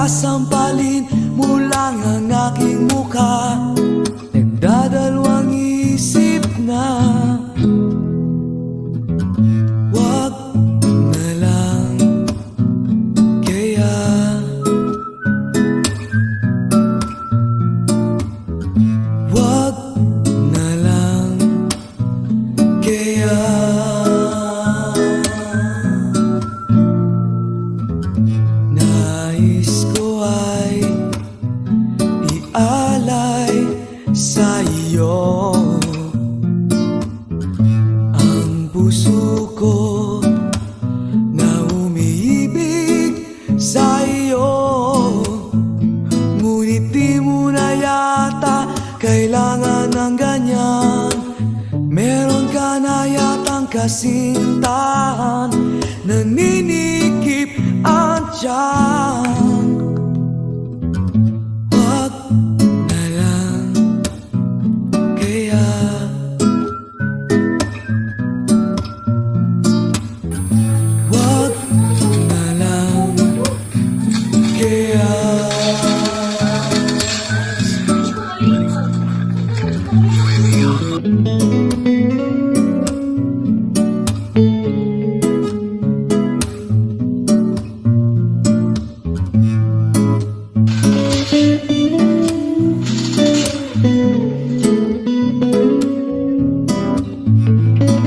sasampalin mo lang ang aking mukha. Nagdadalawang isip na wag na lang kaya. Wag na lang kaya. Nais ko ay ialay sa iyo ang puso ko na umiibig sa iyo. Ngunit di mo na yata kailangan ng ganyan. Meron ka na yatang kasintahan, naninikip ang tiyan. Wag na lang kaya. Wag na lang kaya.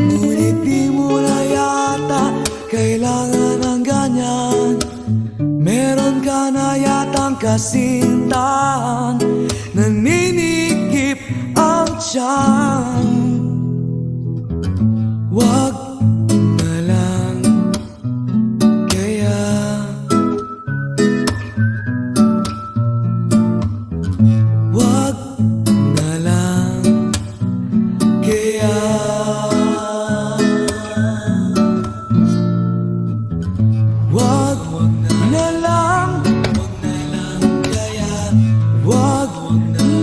Ngunit di mo na yata kailangan ng ganyan. Meron ka na yatang kasintahan, naninikip ang tiyan. Wag na lang kaya. Wag na lang kaya. Wag na lang kaya. Wag na